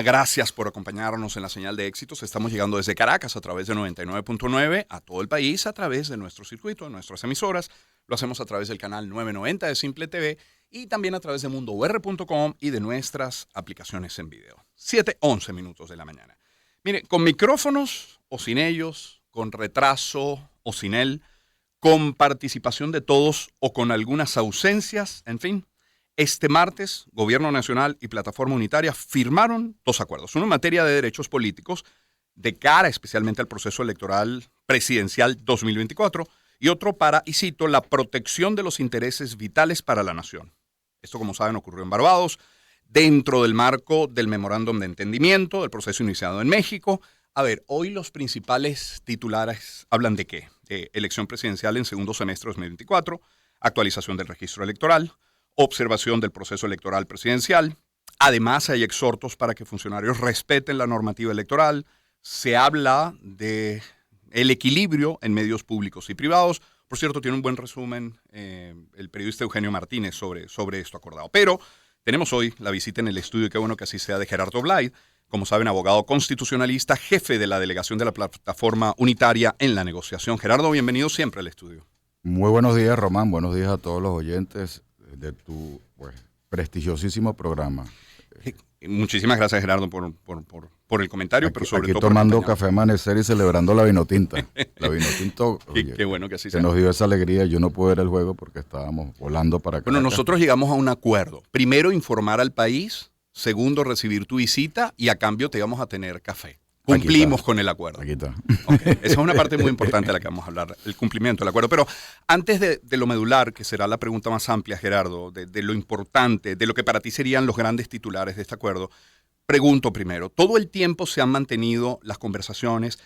Gracias por acompañarnos en la señal de éxitos. Estamos llegando desde Caracas a través de 99.9 a todo el país a través de nuestro circuito, de nuestras emisoras. Lo hacemos a través del canal 990 de Simple TV y también a través de mundour.com y de nuestras aplicaciones en video. 7:11 minutos de la mañana. Mire, con micrófonos o sin ellos, con retraso o sin él, con participación de todos o con algunas ausencias, en fin. Este martes, Gobierno Nacional y Plataforma Unitaria firmaron dos acuerdos. Uno en materia de derechos políticos, de cara especialmente al proceso electoral presidencial 2024, y otro para, y cito, la protección de los intereses vitales para la nación. Esto, como saben, ocurrió en Barbados, dentro del marco del memorándum de entendimiento, del proceso iniciado en México. A ver, hoy los principales titulares hablan de qué? De elección presidencial en segundo semestre de 2024, actualización del registro electoral, observación del proceso electoral presidencial. Además, hay exhortos para que funcionarios respeten la normativa electoral. Se habla de el equilibrio en medios públicos y privados. Por cierto, tiene un buen resumen el periodista Eugenio Martínez sobre esto acordado. Pero tenemos hoy la visita en el estudio, y qué bueno que así sea, de Gerardo Blay, como saben, abogado constitucionalista, jefe de la delegación de la Plataforma Unitaria en la negociación. Gerardo, bienvenido siempre al estudio. Muy buenos días, Román. Buenos días a todos los oyentes de tu prestigiosísimo programa. Muchísimas gracias, Gerardo, por el comentario, aquí, pero sobre aquí todo tomando café amanecer y celebrando la Vinotinta. La Vinotinto, qué bueno que así sea. Se nos dio esa alegría. Yo no pude ver el juego porque estábamos volando para acá. Bueno, nosotros llegamos a un acuerdo. Primero, informar al país. Segundo, recibir tu visita y a cambio te íbamos a tener café. Cumplimos con el acuerdo. Aquí está. Okay. Esa es una parte muy importante de la que vamos a hablar, el cumplimiento del acuerdo. Pero antes de lo medular, que será la pregunta más amplia, Gerardo, de lo importante, de lo que para ti serían los grandes titulares de este acuerdo, pregunto primero, ¿todo el tiempo se han mantenido las conversaciones,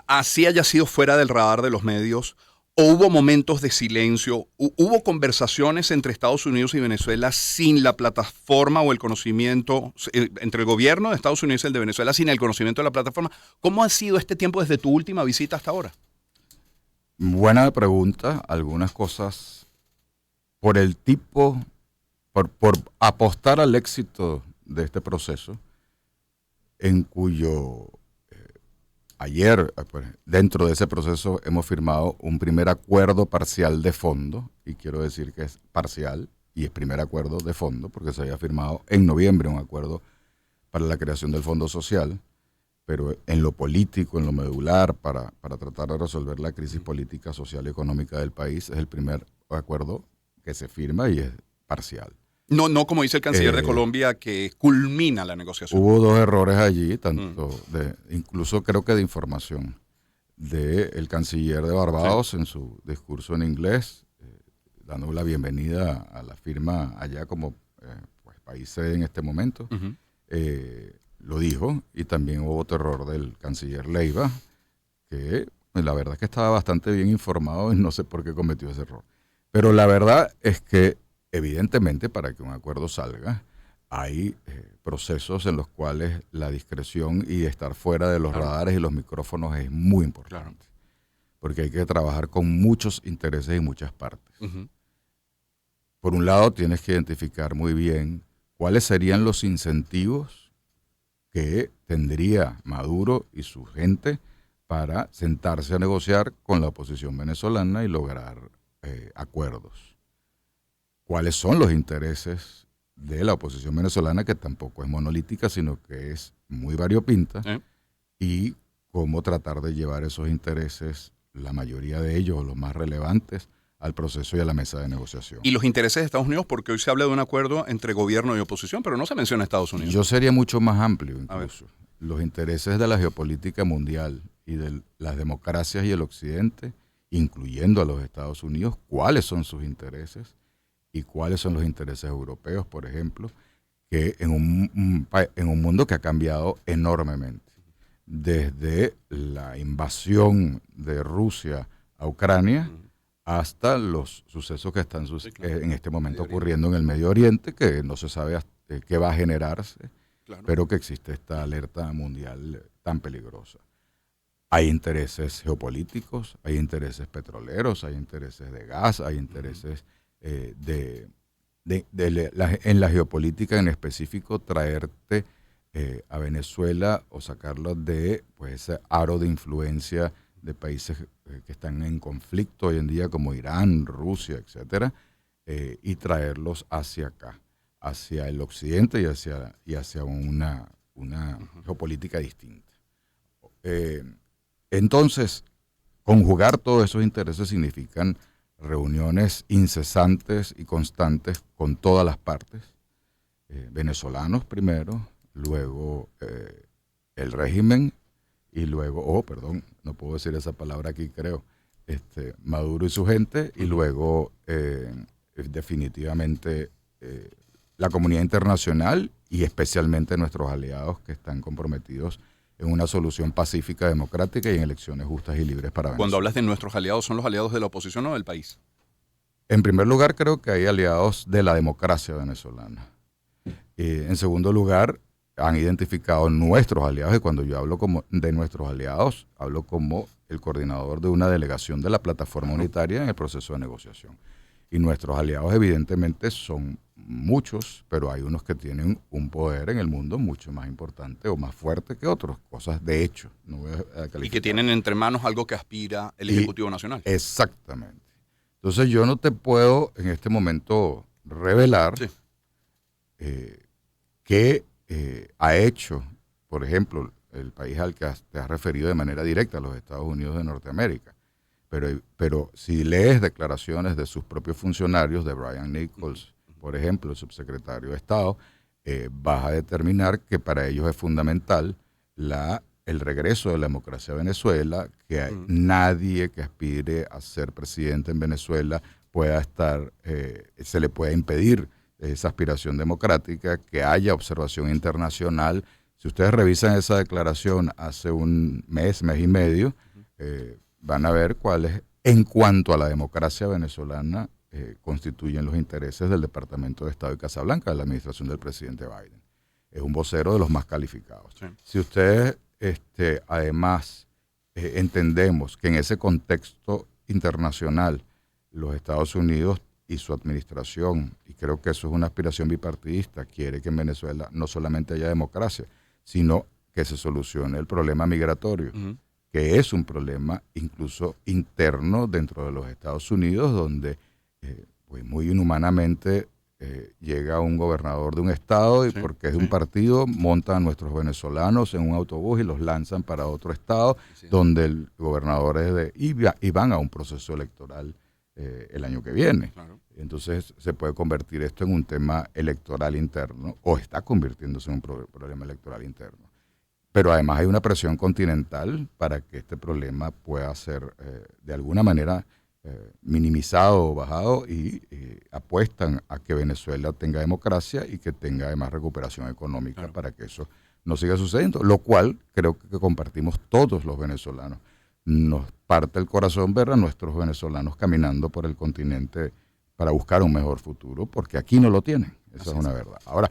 así haya sido fuera del radar de los medios, o hubo momentos de silencio, hubo conversaciones entre Estados Unidos y Venezuela sin la plataforma o el conocimiento, entre el gobierno de Estados Unidos y el de Venezuela sin el conocimiento de la plataforma? ¿Cómo ha sido este tiempo desde tu última visita hasta ahora? Buena pregunta. Algunas cosas por el tipo, por apostar al éxito de este proceso, en cuyo ayer, dentro de ese proceso, hemos firmado un primer acuerdo parcial de fondo, y quiero decir que es parcial y es primer acuerdo de fondo, porque se había firmado en noviembre un acuerdo para la creación del Fondo Social, pero en lo político, en lo medular, para tratar de resolver la crisis política, social y económica del país, es el primer acuerdo que se firma y es parcial. No como dice el canciller de Colombia, que culmina la negociación. Hubo dos errores allí, incluso creo que de información, del canciller de Barbados en su discurso en inglés, dando la bienvenida a la firma allá como país sede en este momento. Lo dijo, y también hubo otro error del canciller Leiva, que la verdad es que estaba bastante bien informado y no sé por qué cometió ese error. Pero la verdad es que evidentemente, para que un acuerdo salga, hay procesos en los cuales la discreción y estar fuera de los radares y los micrófonos es muy importante. Porque hay que trabajar con muchos intereses y muchas partes. Por un lado, tienes que identificar muy bien cuáles serían los incentivos que tendría Maduro y su gente para sentarse a negociar con la oposición venezolana y lograr acuerdos. ¿Cuáles son los intereses de la oposición venezolana, que tampoco es monolítica, sino que es muy variopinta? Y cómo tratar de llevar esos intereses, la mayoría de ellos, los más relevantes, al proceso y a la mesa de negociación. ¿Y los intereses de Estados Unidos? Porque hoy se habla de un acuerdo entre gobierno y oposición, pero no se menciona Estados Unidos. Yo sería mucho más amplio incluso. Los intereses de la geopolítica mundial y de las democracias y el occidente, incluyendo a los Estados Unidos, ¿cuáles son sus intereses? Y cuáles son los intereses europeos, por ejemplo, que en un mundo que ha cambiado enormemente. Desde la invasión de Rusia a Ucrania hasta los sucesos que están en este momento ocurriendo en el Medio Oriente, que no se sabe qué va a generarse, pero que existe esta alerta mundial tan peligrosa. Hay intereses geopolíticos, hay intereses petroleros, hay intereses de gas, hay intereses en la geopolítica en específico, traerte a Venezuela o sacarlo de pues, ese aro de influencia de países que están en conflicto hoy en día como Irán, Rusia, etcétera, y traerlos hacia acá, hacia el occidente y hacia una geopolítica distinta. Entonces, conjugar todos esos intereses significan reuniones incesantes y constantes con todas las partes, venezolanos primero, luego el régimen y luego, no puedo decir esa palabra aquí creo, Maduro y su gente y luego definitivamente la comunidad internacional y especialmente nuestros aliados que están comprometidos en una solución pacífica, democrática y en elecciones justas y libres para Venezuela. Cuando hablas de nuestros aliados, ¿son los aliados de la oposición o del país? En primer lugar, creo que hay aliados de la democracia venezolana. En segundo lugar, han identificado nuestros aliados, y cuando yo hablo como de nuestros aliados, hablo como el coordinador de una delegación de la plataforma unitaria en el proceso de negociación. Y nuestros aliados evidentemente son muchos, pero hay unos que tienen un poder en el mundo mucho más importante o más fuerte que otros, cosas de hecho. No voy a calificar. Y que tienen entre manos algo que aspira el Ejecutivo Nacional. Exactamente. Entonces yo no te puedo en este momento revelar qué ha hecho, por ejemplo, el país al que te has referido de manera directa, los Estados Unidos de Norteamérica. Pero si lees declaraciones de sus propios funcionarios, de Brian Nichols, por ejemplo, el subsecretario de Estado, vas a determinar que para ellos es fundamental el regreso de la democracia a Venezuela, que nadie que aspire a ser presidente en Venezuela pueda se le pueda impedir esa aspiración democrática, que haya observación internacional. Si ustedes revisan esa declaración hace un mes y medio, van a ver cuáles, en cuanto a la democracia venezolana, constituyen los intereses del Departamento de Estado de Casablanca, de la administración del presidente Biden. Es un vocero de los más calificados. Sí. Si ustedes, además, entendemos que en ese contexto internacional, los Estados Unidos y su administración, y creo que eso es una aspiración bipartidista, quiere que en Venezuela no solamente haya democracia, sino que se solucione el problema migratorio, que es un problema incluso interno dentro de los Estados Unidos, donde pues muy inhumanamente llega un gobernador de un estado y porque es de un partido montan a nuestros venezolanos en un autobús y los lanzan para otro estado donde el gobernador es y van a un proceso electoral el año que viene. Claro. Entonces se puede convertir esto en un tema electoral interno o está convirtiéndose en un problema electoral interno. Pero además hay una presión continental para que este problema pueda ser de alguna manera minimizado o bajado y apuestan a que Venezuela tenga democracia y que tenga además recuperación económica para que eso no siga sucediendo, lo cual creo que compartimos todos los venezolanos. Nos parte el corazón ver a nuestros venezolanos caminando por el continente para buscar un mejor futuro, porque aquí no lo tienen, esa es una verdad. Ahora,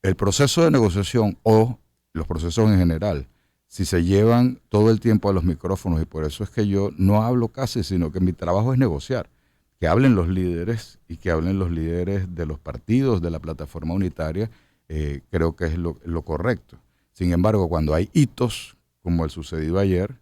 el proceso de negociación o los procesos en general, si se llevan todo el tiempo a los micrófonos, y por eso es que yo no hablo casi, sino que mi trabajo es negociar, que hablen los líderes y que hablen los líderes de los partidos, de la plataforma unitaria, creo que es lo correcto. Sin embargo, cuando hay hitos, como el sucedido ayer,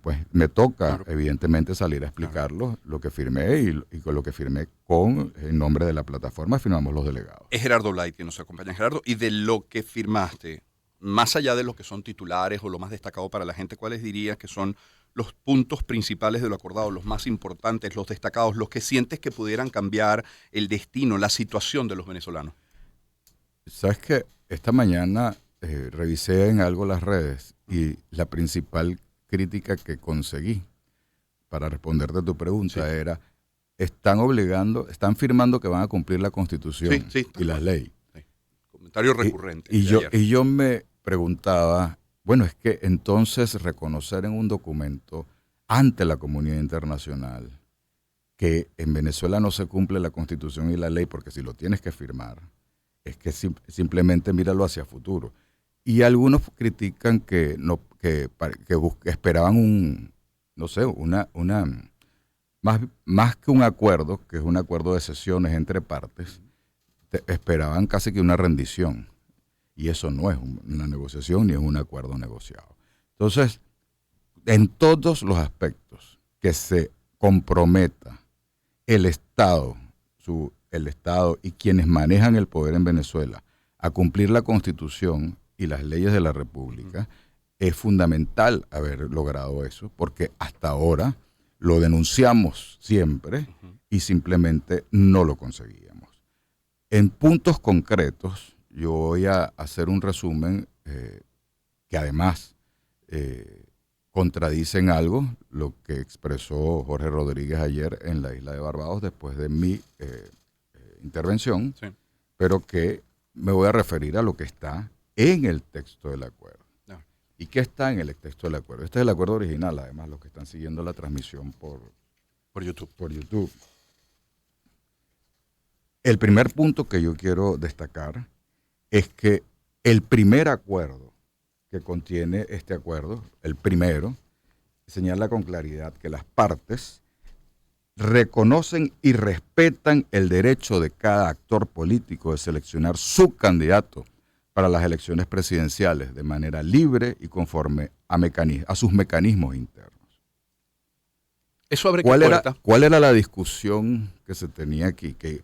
pues me toca evidentemente salir a explicarlo, lo que firmé y con lo que firmé en nombre de la plataforma firmamos los delegados. Es Gerardo Light quien nos acompaña. Gerardo, y de lo que firmaste, más allá de lo que son titulares o lo más destacado para la gente, ¿cuáles dirías que son los puntos principales de lo acordado, los más importantes, los destacados, los que sientes que pudieran cambiar el destino, la situación de los venezolanos? Sabes que esta mañana revisé en algo las redes y la principal crítica que conseguí para responderte a tu pregunta era, están firmando que van a cumplir la Constitución y la ley. Sí. Comentario recurrente. Y yo me preguntaba, bueno, es que entonces reconocer en un documento ante la comunidad internacional que en Venezuela no se cumple la Constitución y la ley, porque si lo tienes que firmar, es que simplemente míralo hacia futuro. Y algunos critican que esperaban más que un acuerdo, que es un acuerdo de sesiones entre partes, esperaban casi que una rendición. y eso no es una negociación ni es un acuerdo negociado. Entonces, en todos los aspectos que se comprometa el Estado y quienes manejan el poder en Venezuela a cumplir la Constitución y las leyes de la República, es fundamental haber logrado eso, porque hasta ahora lo denunciamos siempre y simplemente no lo conseguíamos. En puntos concretos, yo voy a hacer un resumen que además contradicen algo, lo que expresó Jorge Rodríguez ayer en la isla de Barbados después de mi intervención, sí, pero que me voy a referir a lo que está en el texto del acuerdo. No. ¿Y qué está en el texto del acuerdo? Este es el acuerdo original, además, los que están siguiendo la transmisión por YouTube. El primer punto que yo quiero destacar es que el primer acuerdo que contiene este acuerdo, el primero, señala con claridad que las partes reconocen y respetan el derecho de cada actor político de seleccionar su candidato para las elecciones presidenciales de manera libre y conforme a sus mecanismos internos. ¿Eso abre qué puerta? ¿Cuál era la discusión que se tenía aquí? Que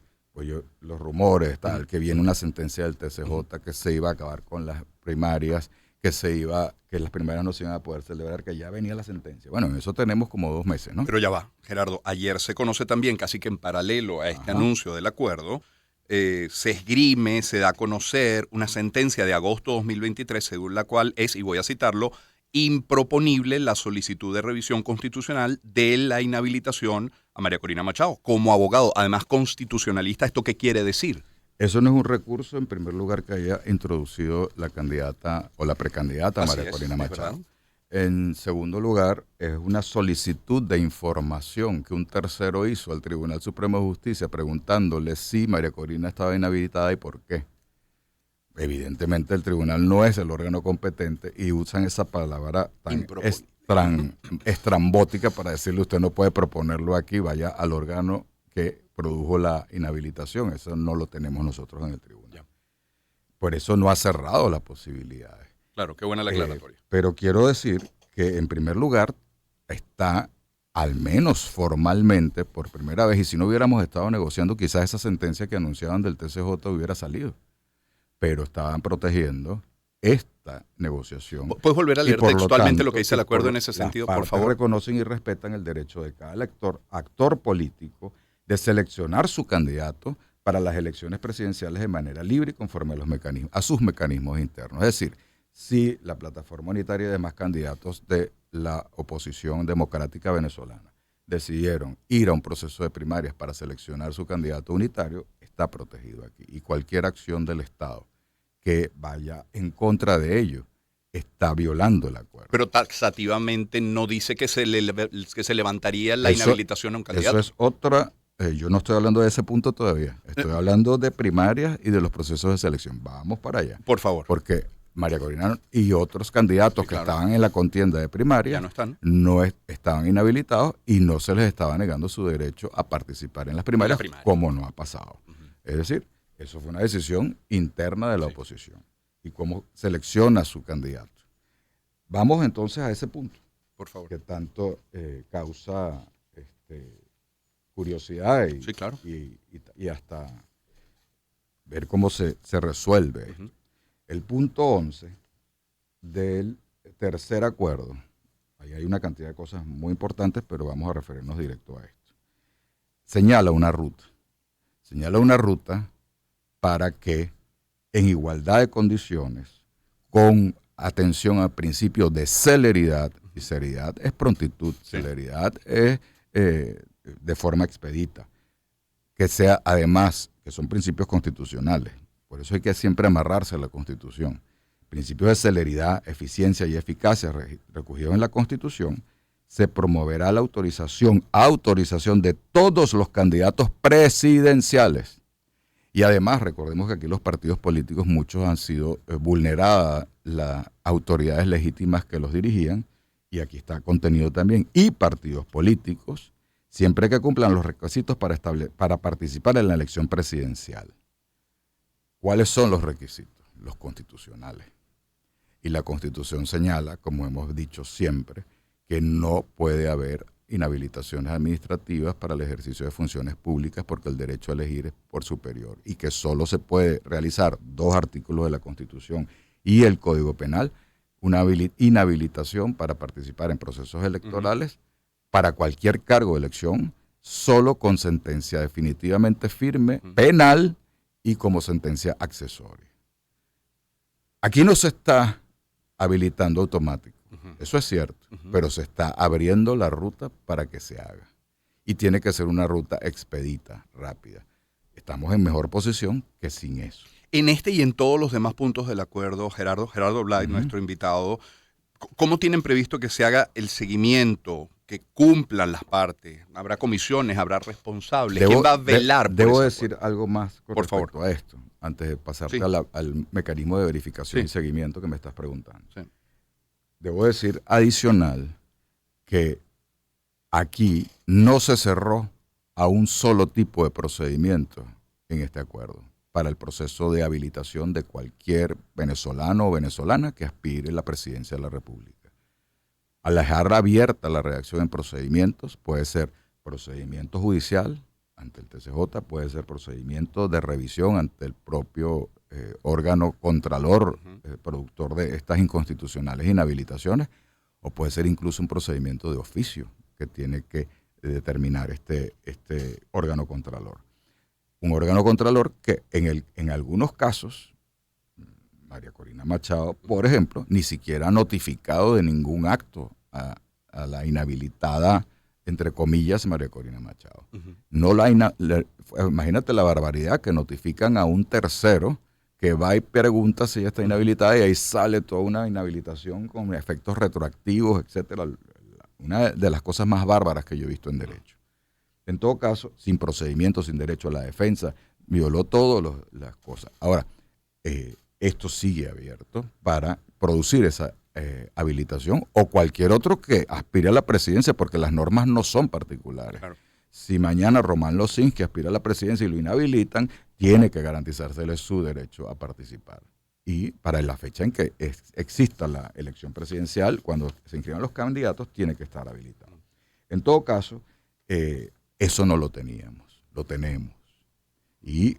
los rumores, que viene una sentencia del TCJ, que se iba a acabar con las primarias, que las primarias no se iban a poder celebrar, que ya venía la sentencia. Bueno, en eso tenemos como 2 meses, ¿no? Pero ya va, Gerardo, ayer se conoce también, casi que en paralelo a este anuncio del acuerdo, se esgrime, se da a conocer una sentencia de agosto de 2023, según la cual es, y voy a citarlo, improponible la solicitud de revisión constitucional de la inhabilitación a María Corina Machado como abogado, además constitucionalista. ¿Esto qué quiere decir? Eso no es un recurso, en primer lugar, que haya introducido la candidata o la precandidata María Corina Machado. En segundo lugar, es una solicitud de información que un tercero hizo al Tribunal Supremo de Justicia preguntándole si María Corina estaba inhabilitada y por qué. Evidentemente el tribunal no es el órgano competente y usan esa palabra tan estrambótica para decirle usted no puede proponerlo aquí, vaya al órgano que produjo la inhabilitación. Eso no lo tenemos nosotros en el tribunal. Ya. Por eso no ha cerrado las posibilidades. Claro, qué buena la aclaratoria. Pero quiero decir que en primer lugar está, al menos formalmente, por primera vez, y si no hubiéramos estado negociando, quizás esa sentencia que anunciaban del TCJ hubiera salido. Pero estaban protegiendo esta negociación. ¿Puedes volver a leer textualmente lo que dice el acuerdo en ese sentido, por favor? Reconocen y respetan el derecho de cada actor político de seleccionar su candidato para las elecciones presidenciales de manera libre y conforme a sus mecanismos internos. Es decir, si la plataforma unitaria y demás candidatos de la oposición democrática venezolana decidieron ir a un proceso de primarias para seleccionar su candidato unitario, está protegido aquí. Y cualquier acción del Estado que vaya en contra de ello está violando el acuerdo. Pero taxativamente no dice que se levantaría la inhabilitación a un candidato. Eso es otra. Yo no estoy hablando de ese punto todavía. Estoy hablando de primarias y de los procesos de selección. Vamos para allá. Por favor. Porque María Corina y otros candidatos que estaban en la contienda de primaria no estaban inhabilitados y no se les estaba negando su derecho a participar en las primarias, como no ha pasado. Es decir, eso fue una decisión interna de la oposición y cómo selecciona a su candidato. Vamos entonces a ese punto, por favor, que tanto causa curiosidad y hasta ver cómo se resuelve. El punto 11 del tercer acuerdo, ahí hay una cantidad de cosas muy importantes, pero vamos a referirnos directo a esto. Señala una ruta para que en igualdad de condiciones, con atención al principio de celeridad, y celeridad es prontitud, celeridad es de forma expedita, que sea además, que son principios constitucionales, por eso hay que siempre amarrarse a la Constitución. Principios de celeridad, eficiencia y eficacia recogidos en la Constitución, se promoverá la autorización de todos los candidatos presidenciales. Y además, recordemos que aquí los partidos políticos, muchos han sido vulneradas las autoridades legítimas que los dirigían, y aquí está contenido también, y partidos políticos, siempre que cumplan los requisitos para participar en la elección presidencial. ¿Cuáles son los requisitos? los constitucionales. Y la Constitución señala, como hemos dicho siempre, que no puede haber inhabilitaciones administrativas para el ejercicio de funciones públicas porque el derecho a elegir es por superior y que solo se puede realizar 2 artículos de la Constitución y el Código Penal, una inhabilitación para participar en procesos electorales para cualquier cargo de elección, solo con sentencia definitivamente firme, penal y como sentencia accesoria. Aquí no se está habilitando automático. Eso es cierto, pero se está abriendo la ruta para que se haga. Y tiene que ser una ruta expedita, rápida. Estamos en mejor posición que sin eso. En este y en todos los demás puntos del acuerdo, Gerardo Blay, nuestro invitado, ¿cómo tienen previsto que se haga el seguimiento, que cumplan las partes? ¿Habrá comisiones, habrá responsables? ¿Quién va a velar por Debo ese decir acuerdo? algo más con Por respecto favor. a esto, antes de pasarte Sí. al mecanismo de verificación Sí. y seguimiento que me estás preguntando. Sí. Debo decir adicional que aquí no se cerró a un solo tipo de procedimiento en este acuerdo para el proceso de habilitación de cualquier venezolano o venezolana que aspire a la presidencia de la República. Al dejar abierta la redacción en procedimientos, puede ser procedimiento judicial ante el TCJ, puede ser procedimiento de revisión ante el propio órgano contralor, productor de estas inconstitucionales inhabilitaciones, o puede ser incluso un procedimiento de oficio que tiene que determinar este órgano contralor. Un órgano contralor que en algunos casos, María Corina Machado, por ejemplo, ni siquiera ha notificado de ningún acto a la inhabilitada, entre comillas, María Corina Machado. No imagínate la barbaridad que notifican a un tercero que va y pregunta si ella está inhabilitada y ahí sale toda una inhabilitación con efectos retroactivos, etcétera. Una de las cosas más bárbaras que yo he visto en derecho. En todo caso, sin procedimiento, sin derecho a la defensa, violó todas las cosas. Ahora, esto sigue abierto para producir esa habilitación o cualquier otro que aspire a la presidencia, porque las normas no son particulares. Claro. Si mañana Román Losins, que aspira a la presidencia y lo inhabilitan, tiene que garantizársele su derecho a participar. Y para la fecha en que exista la elección presidencial, cuando se inscriban los candidatos, tiene que estar habilitado. En todo caso, eso no lo teníamos, lo tenemos. Y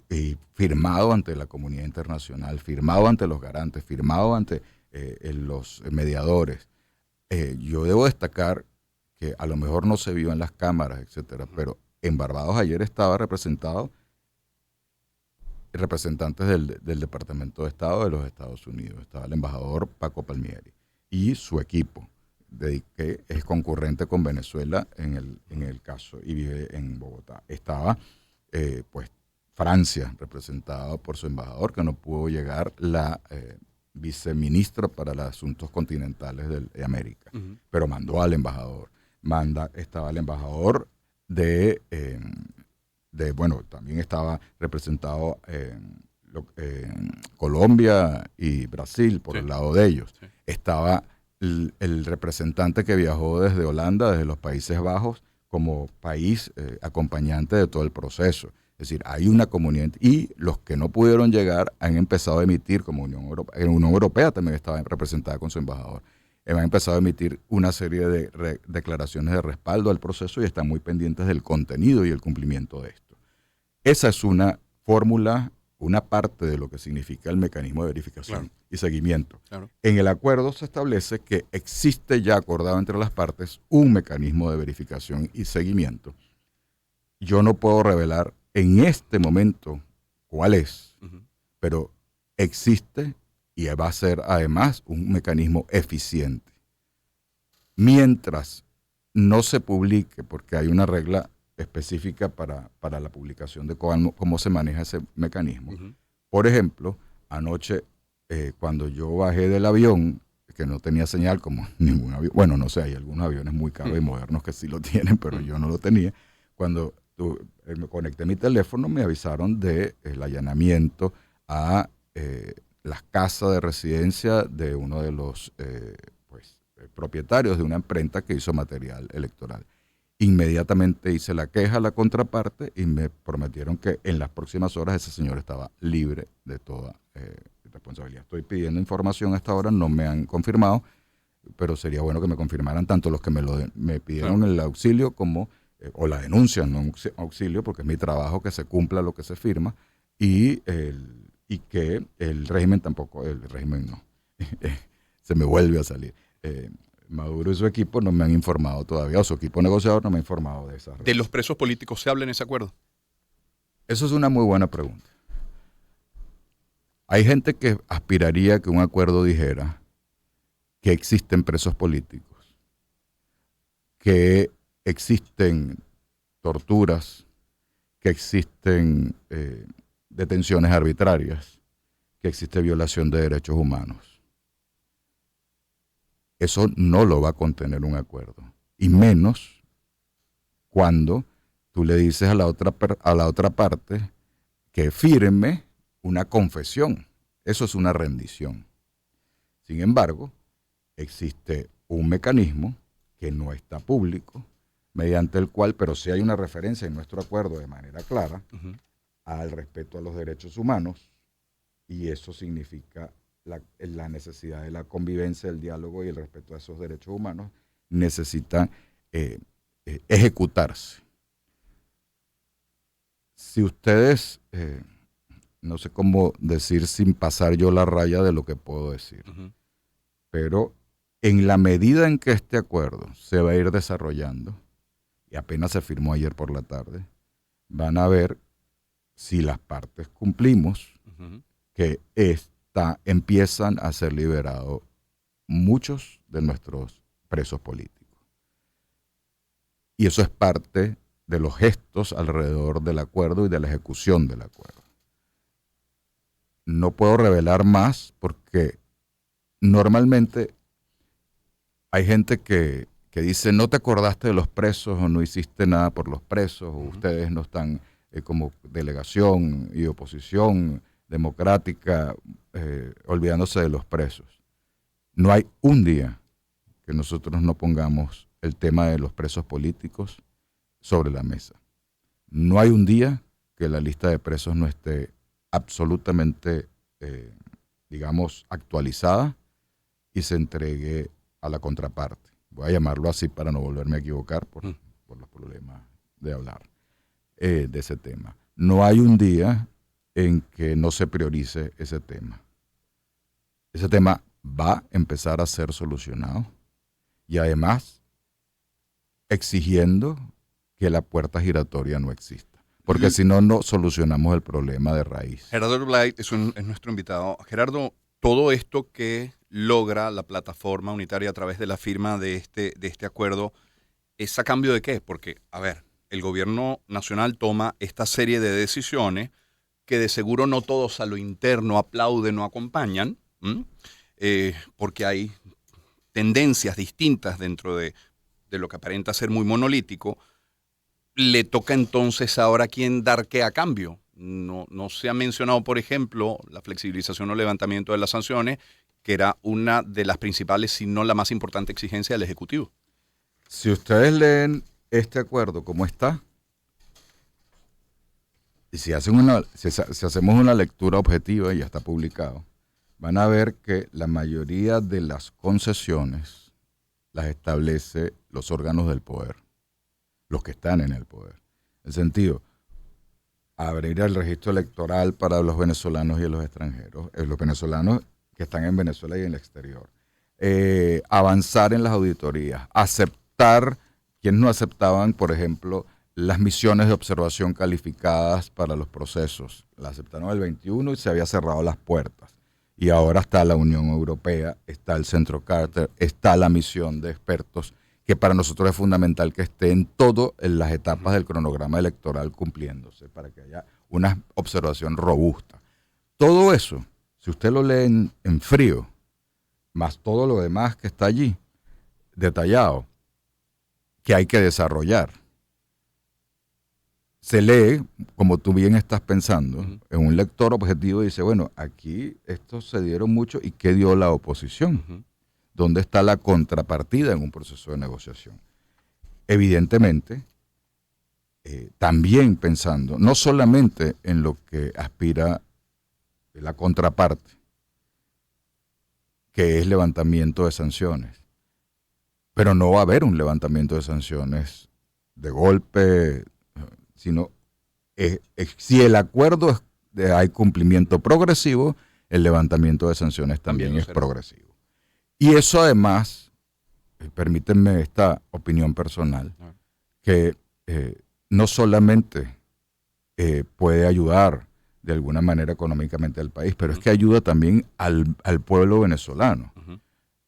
firmado ante la comunidad internacional, firmado ante los garantes, firmado ante los mediadores. Yo debo destacar que a lo mejor no se vio en las cámaras, etcétera, pero en Barbados ayer estaba representantes del Departamento de Estado de los Estados Unidos. Estaba el embajador Paco Palmieri y su equipo, que es concurrente con Venezuela en el caso y vive en Bogotá. Estaba, pues, Francia, representada por su embajador, que no pudo llegar, la viceministra para los asuntos continentales de América, pero mandó al embajador. Estaba el embajador bueno, también estaba representado Colombia y Brasil por el lado de ellos. Sí. Estaba el representante que viajó desde Holanda, desde los Países Bajos, como país acompañante de todo el proceso. Es decir, hay una comunidad y los que no pudieron llegar han empezado a emitir, como Unión Europea. En Unión Europea también estaba representada con su embajador. Han empezado a emitir una serie de declaraciones de respaldo al proceso y están muy pendientes del contenido y el cumplimiento de esto. Esa es una fórmula, una parte de lo que significa el mecanismo de verificación y seguimiento. Claro. En el acuerdo se establece que existe ya acordado entre las partes un mecanismo de verificación y seguimiento. Yo no puedo revelar en este momento cuál es, pero existe y va a ser además un mecanismo eficiente. Mientras no se publique, porque hay una regla específica para la publicación de cómo se maneja ese mecanismo. Por ejemplo, anoche cuando yo bajé del avión, que no tenía señal como ningún avión, bueno, no sé, hay algunos aviones muy caros y modernos que sí lo tienen, pero yo no lo tenía. Cuando me conecté mi teléfono, me avisaron del allanamiento a las casas de residencia de uno de los propietarios de una imprenta que hizo material electoral. Inmediatamente hice la queja a la contraparte y me prometieron que en las próximas horas ese señor estaba libre de toda responsabilidad. Estoy pidiendo información hasta ahora, no me han confirmado, pero sería bueno que me confirmaran tanto los que me pidieron el auxilio como, o la denuncia, no auxilio, porque es mi trabajo que se cumpla lo que se firma, y que el régimen tampoco, el régimen no, se me vuelve a salir. Maduro y su equipo no me han informado todavía, o su equipo negociador no me ha informado de esa red. ¿De los presos políticos se habla en ese acuerdo? Eso es una muy buena pregunta. Hay gente que aspiraría que un acuerdo dijera que existen presos políticos, que existen torturas, que existen detenciones arbitrarias, que existe violación de derechos humanos. Eso no lo va a contener un acuerdo, y menos cuando tú le dices a la otra parte que firme una confesión. Eso es una rendición. Sin embargo, existe un mecanismo que no está público, mediante el cual, pero sí hay una referencia en nuestro acuerdo de manera clara, al respeto a los derechos humanos, y eso significa la necesidad de la convivencia, el diálogo y el respeto a esos derechos humanos necesitan ejecutarse. Si ustedes, no sé cómo decir sin pasar yo la raya de lo que puedo decir, pero en la medida en que este acuerdo se va a ir desarrollando, y apenas se firmó ayer por la tarde, van a ver si las partes cumplimos, que empiezan a ser liberados muchos de nuestros presos políticos. Y eso es parte de los gestos alrededor del acuerdo y de la ejecución del acuerdo. No puedo revelar más porque normalmente hay gente que dice, no te acordaste de los presos o no hiciste nada por los presos, o ustedes no están como delegación y oposición democrática olvidándose de los presos. No hay un día que nosotros no pongamos el tema de los presos políticos sobre la mesa. No hay un día que la lista de presos no esté absolutamente, actualizada y se entregue a la contraparte. Voy a llamarlo así para no volverme a equivocar por los problemas de hablar de ese tema. No hay un día en que no se priorice ese tema. Ese tema va a empezar a ser solucionado y además exigiendo que la puerta giratoria no exista. Porque si no, no solucionamos el problema de raíz. Gerardo Blay es nuestro invitado. Gerardo, todo esto que logra la plataforma unitaria a través de la firma de este acuerdo, ¿es a cambio de qué? Porque, a ver, el gobierno nacional toma esta serie de decisiones que de seguro no todos a lo interno aplauden o acompañan, porque hay tendencias distintas dentro de lo que aparenta ser muy monolítico. Le toca entonces ahora a quién dar qué a cambio. No se ha mencionado, por ejemplo, la flexibilización o levantamiento de las sanciones, que era una de las principales, si no la más importante exigencia del Ejecutivo. Si ustedes leen este acuerdo como está, y si hacemos una lectura objetiva, y ya está publicado, van a ver que la mayoría de las concesiones las establece los órganos del poder, los que están en el poder. En el sentido, abrir el registro electoral para los venezolanos y los extranjeros, los venezolanos que están en Venezuela y en el exterior, avanzar en las auditorías, aceptar quienes no aceptaban, por ejemplo, las misiones de observación calificadas para los procesos. Las aceptaron el 21 y se había cerrado las puertas. Y ahora está la Unión Europea, está el Centro Carter, está la misión de expertos, que para nosotros es fundamental que esté en todas las etapas del cronograma electoral cumpliéndose para que haya una observación robusta. Todo eso, si usted lo lee en frío, más todo lo demás que está allí, detallado, que hay que desarrollar, se lee, como tú bien estás pensando, en un lector objetivo dice, bueno, aquí estos se dieron mucho y ¿qué dio la oposición? ¿Dónde está la contrapartida en un proceso de negociación? Evidentemente, también pensando no solamente en lo que aspira la contraparte, que es levantamiento de sanciones. Pero no va a haber un levantamiento de sanciones de golpe, sino si el acuerdo hay cumplimiento progresivo, el levantamiento de sanciones también es progresivo. Y eso además, permítanme esta opinión personal, que no solamente puede ayudar de alguna manera económicamente al país, pero es que ayuda también al pueblo venezolano.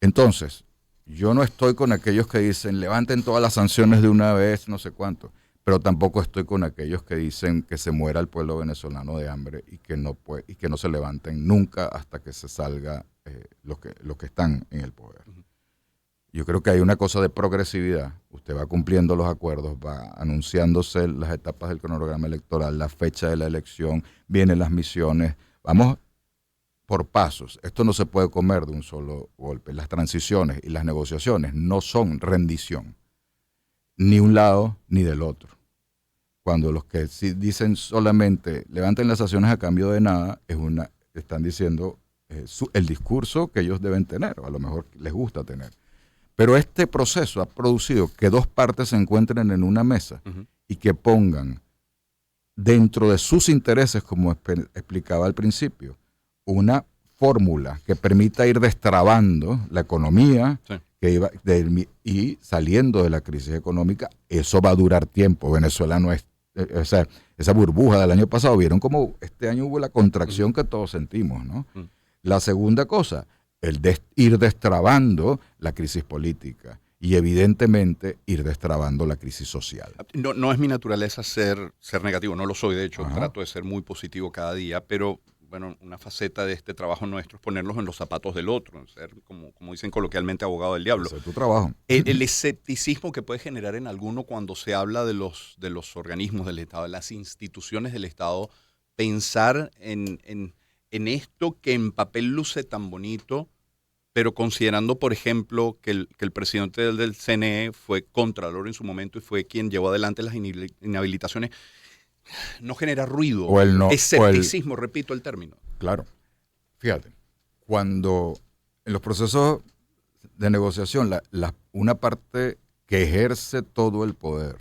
Entonces, yo no estoy con aquellos que dicen levanten todas las sanciones de una vez, no sé cuánto, pero tampoco estoy con aquellos que dicen que se muera el pueblo venezolano de hambre y que no se levanten nunca hasta que se salga los que están en el poder. Yo creo que hay una cosa de progresividad. Usted va cumpliendo los acuerdos, va anunciándose las etapas del cronograma electoral, la fecha de la elección, vienen las misiones. Vamos por pasos. Esto no se puede comer de un solo golpe. Las transiciones y las negociaciones no son rendición, ni un lado ni del otro. Cuando los que sí dicen solamente levanten las sanciones a cambio de nada, están diciendo el discurso que ellos deben tener, o a lo mejor les gusta tener. Pero este proceso ha producido que dos partes se encuentren en una mesa y que pongan dentro de sus intereses, como explicaba al principio, una fórmula que permita ir destrabando la economía y saliendo de la crisis económica. Eso va a durar tiempo. Venezuela no es, esa burbuja del año pasado, vieron cómo este año hubo la contracción que todos sentimos, ¿no? La segunda cosa, ir destrabando la crisis política y evidentemente ir destrabando la crisis social. No es mi naturaleza ser negativo, no lo soy, de hecho, trato de ser muy positivo cada día, pero bueno, una faceta de este trabajo nuestro es ponernos en los zapatos del otro, ser, como dicen coloquialmente, abogado del diablo. Ese es tu trabajo. El escepticismo que puede generar en alguno cuando se habla de los organismos del Estado, de las instituciones del Estado, pensar en esto que en papel luce tan bonito, pero considerando, por ejemplo, que el presidente del CNE fue contralor en su momento y fue quien llevó adelante las inhabilitaciones, no genera ruido, escepticismo, repito el término. Claro. Fíjate, cuando en los procesos de negociación, una parte que ejerce todo el poder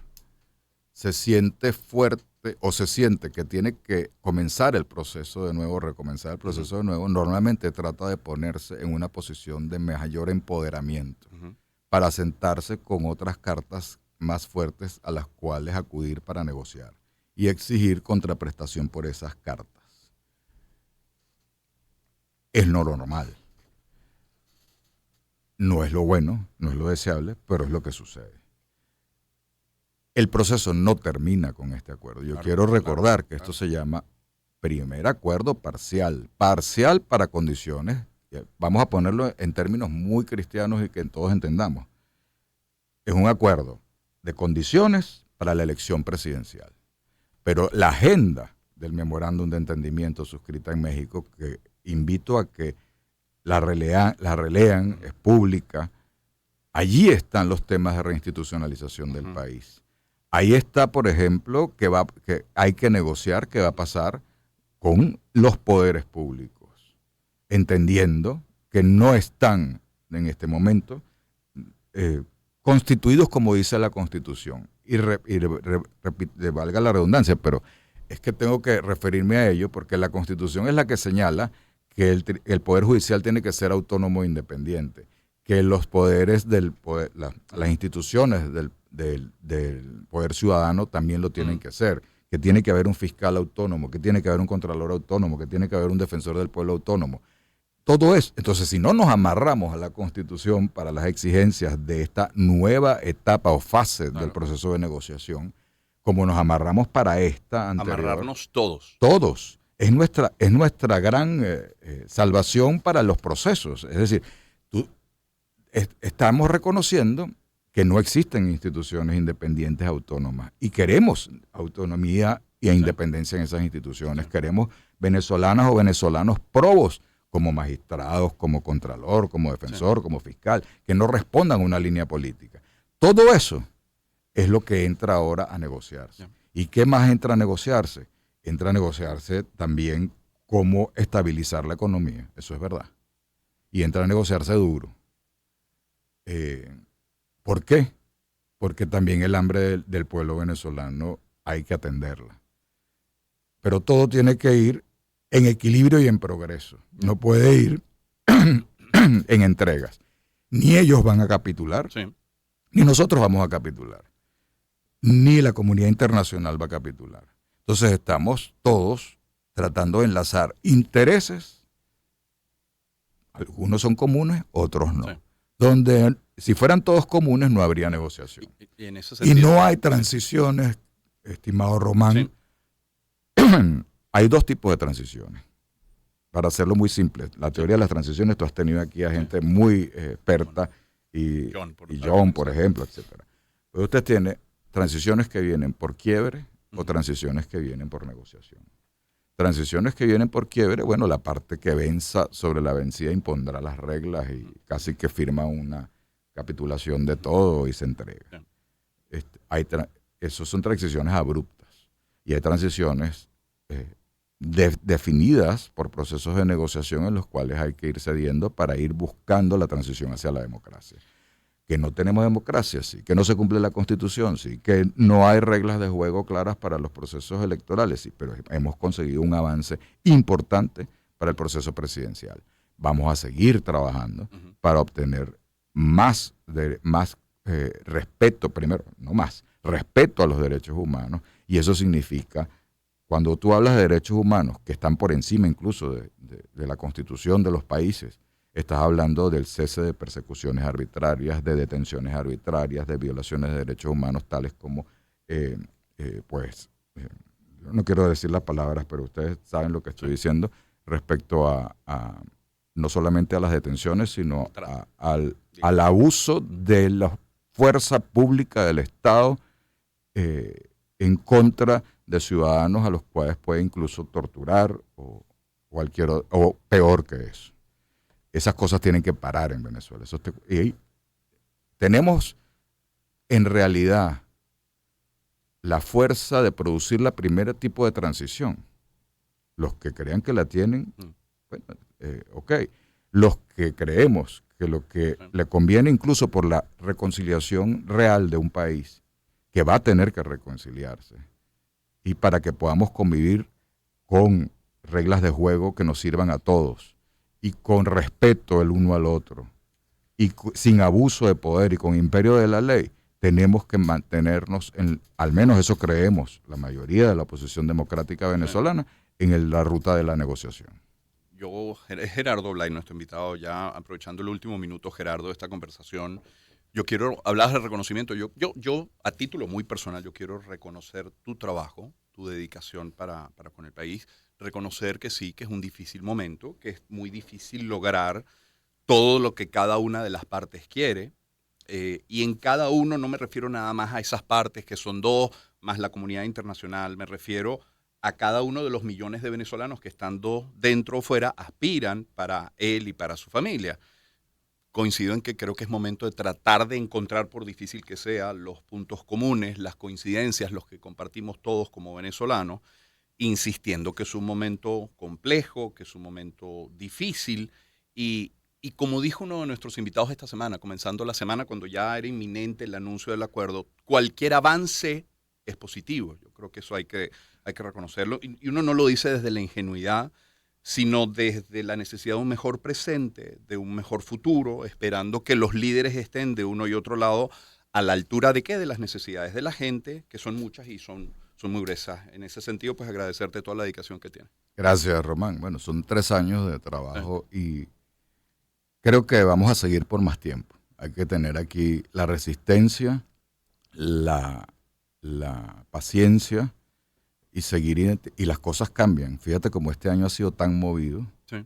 se siente fuerte o se siente que tiene que comenzar el proceso de nuevo, recomenzar el proceso de nuevo, normalmente trata de ponerse en una posición de mayor empoderamiento para sentarse con otras cartas más fuertes a las cuales acudir para negociar y exigir contraprestación por esas cartas. Es no lo normal. No es lo bueno, no es lo deseable, pero es lo que sucede. El proceso no termina con este acuerdo. Yo quiero recordar que esto se llama primer acuerdo parcial. Parcial para condiciones, vamos a ponerlo en términos muy cristianos y que todos entendamos. Es un acuerdo de condiciones para la elección presidencial. Pero la agenda del memorándum de entendimiento suscrita en México, que invito a que la relean, es pública, allí están los temas de reinstitucionalización del país. Ahí está, por ejemplo, que hay que negociar qué va a pasar con los poderes públicos, entendiendo que no están en este momento constituidos como dice la Constitución. Y valga la redundancia, pero es que tengo que referirme a ello porque la Constitución es la que señala que el Poder Judicial tiene que ser autónomo e independiente, que los poderes las instituciones del Poder Ciudadano también lo tienen que ser, que tiene que haber un fiscal autónomo, que tiene que haber un contralor autónomo, que tiene que haber un defensor del pueblo autónomo. Todo eso. Entonces, si no nos amarramos a la Constitución para las exigencias de esta nueva etapa o fase del proceso de negociación, como nos amarramos para esta anterior. Amarrarnos todos. Todos. Es nuestra gran salvación para los procesos. Es decir, estamos reconociendo que no existen instituciones independientes autónomas y queremos autonomía e independencia en esas instituciones. Queremos venezolanas o venezolanos probos como magistrados, como contralor, como defensor, como fiscal, que no respondan a una línea política. Todo eso es lo que entra ahora a negociarse. ¿Y qué más entra a negociarse? Entra a negociarse también cómo estabilizar la economía. Eso es verdad. y entra a negociarse duro. ¿Por qué? Porque también el hambre del pueblo venezolano hay que atenderla. Pero todo tiene que ir en equilibrio y en progreso. No puede ir en entregas. Ni ellos van a capitular, Sí. ni nosotros vamos a capitular, ni la comunidad internacional va a capitular. Entonces estamos todos tratando de enlazar intereses, algunos son comunes, otros no. Sí. Donde si fueran todos comunes no habría negociación. Y en ese Y sentido, no hay transiciones, estimado Román. Sí. Hay dos tipos de transiciones. Para hacerlo muy simple, la teoría de las transiciones, tú has tenido aquí a gente muy experta, y John, por ejemplo, etcétera. Pero usted tiene transiciones que vienen por quiebre o transiciones que vienen por negociación. Transiciones que vienen por quiebre, bueno, la parte que venza sobre la vencida impondrá las reglas y casi que firma una capitulación de todo y se entrega. Esas son transiciones abruptas y hay transiciones definidas por procesos de negociación en los cuales hay que ir cediendo para ir buscando la transición hacia la democracia. Que no tenemos democracia, sí, que no se cumple la Constitución, sí, que no hay reglas de juego claras para los procesos electorales, sí, pero hemos conseguido un avance importante para el proceso presidencial. Vamos a seguir trabajando para obtener más respeto, primero, no más, respeto a los derechos humanos, y eso significa, cuando tú hablas de derechos humanos que están por encima incluso de la Constitución de los países, estás hablando del cese de persecuciones arbitrarias, de detenciones arbitrarias, de violaciones de derechos humanos, tales como, yo no quiero decir las palabras, pero ustedes saben lo que estoy diciendo respecto a no solamente a las detenciones, sino al abuso de la fuerza pública del Estado en contra de ciudadanos a los cuales puede incluso torturar o peor que eso. Esas cosas tienen que parar en Venezuela. Y tenemos en realidad la fuerza de producir la primera tipo de transición. Los que crean que la tienen, bueno, ok. Los que creemos que lo que le conviene incluso por la reconciliación real de un país, que va a tener que reconciliarse, y para que podamos convivir con reglas de juego que nos sirvan a todos, y con respeto el uno al otro, y sin abuso de poder y con imperio de la ley, tenemos que mantenernos, al menos eso creemos, la mayoría de la oposición democrática venezolana, en la ruta de la negociación. Yo, Gerardo Blay, nuestro invitado, ya aprovechando el último minuto, Gerardo, de esta conversación, yo quiero hablar de reconocimiento. Yo, a título muy personal, yo quiero reconocer tu trabajo, tu dedicación para con el país, reconocer que sí, que es un difícil momento, que es muy difícil lograr todo lo que cada una de las partes quiere. Y en cada uno no me refiero nada más a esas partes que son dos, más la comunidad internacional, me refiero a cada uno de los millones de venezolanos que estando dentro o fuera aspiran para él y para su familia. Coincido en que creo que es momento de tratar de encontrar, por difícil que sea, los puntos comunes, las coincidencias, los que compartimos todos como venezolanos, insistiendo que es un momento complejo, que es un momento difícil y como dijo uno de nuestros invitados esta semana, comenzando la semana cuando ya era inminente el anuncio del acuerdo, cualquier avance es positivo. Yo creo que eso hay que reconocerlo y uno no lo dice desde la ingenuidad, sino desde la necesidad de un mejor presente, de un mejor futuro, esperando que los líderes estén de uno y otro lado a la altura de qué, de las necesidades de la gente, que son muchas y son muy gruesas. En ese sentido, pues agradecerte toda la dedicación que tienes. Gracias, Román. Bueno, son 3 años de trabajo y creo que vamos a seguir por más tiempo. Hay que tener aquí la resistencia, la paciencia y seguir, y las cosas cambian. Fíjate cómo este año ha sido tan movido, Sí.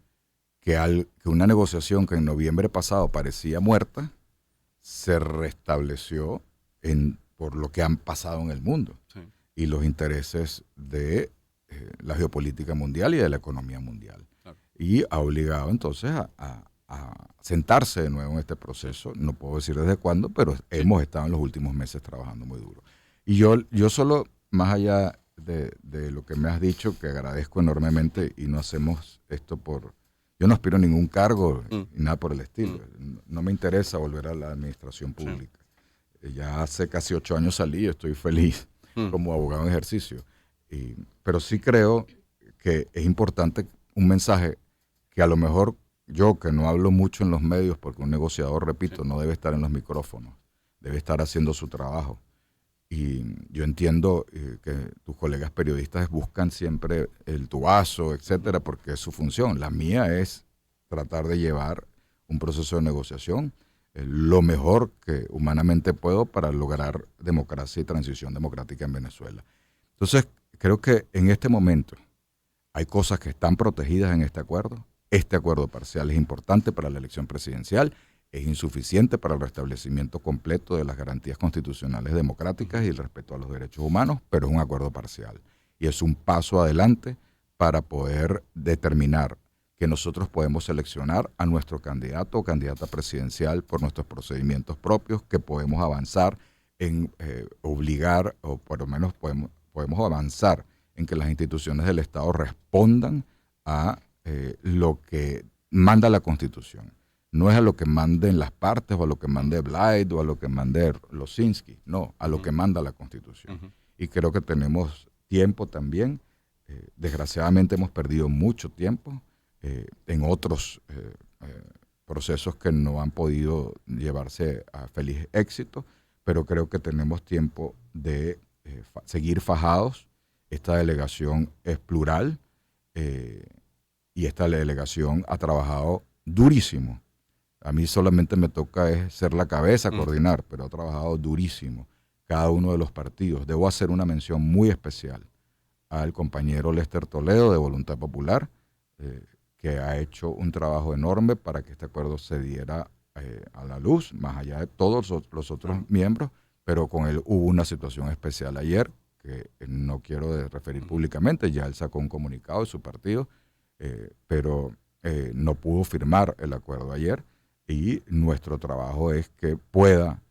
que una negociación que en noviembre pasado parecía muerta, se restableció por lo que han pasado en el mundo. Sí. Y los intereses de la geopolítica mundial y de la economía mundial. Claro. Y ha obligado entonces a sentarse de nuevo en este proceso. No puedo decir desde cuándo, pero hemos estado en los últimos meses trabajando muy duro. Y yo solo, más allá de lo que me has dicho, que agradezco enormemente, y no hacemos esto Yo no aspiro a ningún cargo y nada por el estilo. No me interesa volver a la administración pública. Ya hace casi 8 años salí y estoy feliz como abogado en ejercicio. Pero sí creo que es importante un mensaje que a lo mejor yo, que no hablo mucho en los medios, porque un negociador, repito, no debe estar en los micrófonos, debe estar haciendo su trabajo. Y yo entiendo que tus colegas periodistas buscan siempre el tubazo, etcétera, porque es su función. La mía es tratar de llevar un proceso de negociación lo mejor que humanamente puedo para lograr democracia y transición democrática en Venezuela. Entonces, creo que en este momento hay cosas que están protegidas en este acuerdo. Este acuerdo parcial es importante para la elección presidencial, es insuficiente para el restablecimiento completo de las garantías constitucionales democráticas y el respeto a los derechos humanos, pero es un acuerdo parcial. Y es un paso adelante para poder determinar que nosotros podemos seleccionar a nuestro candidato o candidata presidencial por nuestros procedimientos propios, que podemos avanzar en obligar, o por lo menos podemos avanzar en que las instituciones del Estado respondan a lo que manda la Constitución. No es a lo que manden las partes o a lo que mande Blyde o a lo que mande Losinski, no, a lo que manda la Constitución. Y creo que tenemos tiempo también. Desgraciadamente hemos perdido mucho tiempo en otros procesos que no han podido llevarse a feliz éxito, pero creo que tenemos tiempo de seguir fajados. Esta delegación es plural y esta delegación ha trabajado durísimo. A mí solamente me toca ser la cabeza, coordinar, pero ha trabajado durísimo cada uno de los partidos. Debo hacer una mención muy especial al compañero Lester Toledo de Voluntad Popular, que ha hecho un trabajo enorme para que este acuerdo se diera a la luz, más allá de todos los otros miembros, pero con él hubo una situación especial ayer, que no quiero referir públicamente, ya él sacó un comunicado de su partido, pero no pudo firmar el acuerdo ayer. Y nuestro trabajo es que pueda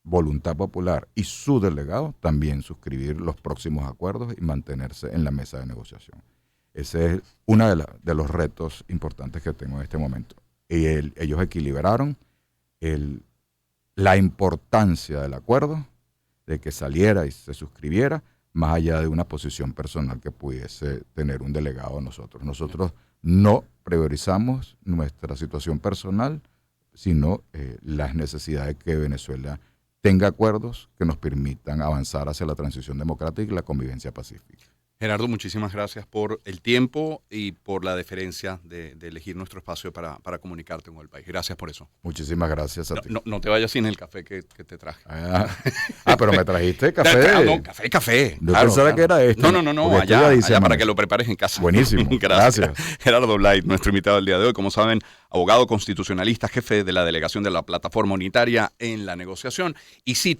Voluntad Popular y su delegado también suscribir los próximos acuerdos y mantenerse en la mesa de negociación. Ese es uno de los retos importantes que tengo en este momento. Y ellos equilibraron la importancia del acuerdo, de que saliera y se suscribiera, más allá de una posición personal que pudiese tener un delegado a nosotros. Nosotros no priorizamos nuestra situación personal, sino las necesidades que Venezuela tenga acuerdos que nos permitan avanzar hacia la transición democrática y la convivencia pacífica. Gerardo, muchísimas gracias por el tiempo y por la deferencia de elegir nuestro espacio para comunicarte con el país. Gracias por eso. Muchísimas gracias a ti. No te vayas sin el café que te traje. Pero me trajiste café. No, café. Yo pensaba que era este. No, allá para que lo prepares en casa. Buenísimo. Gracias. Gerardo Blyde, nuestro invitado del día de hoy. Como saben, abogado constitucionalista, jefe de la delegación de la Plataforma Unitaria en la negociación. Y sí,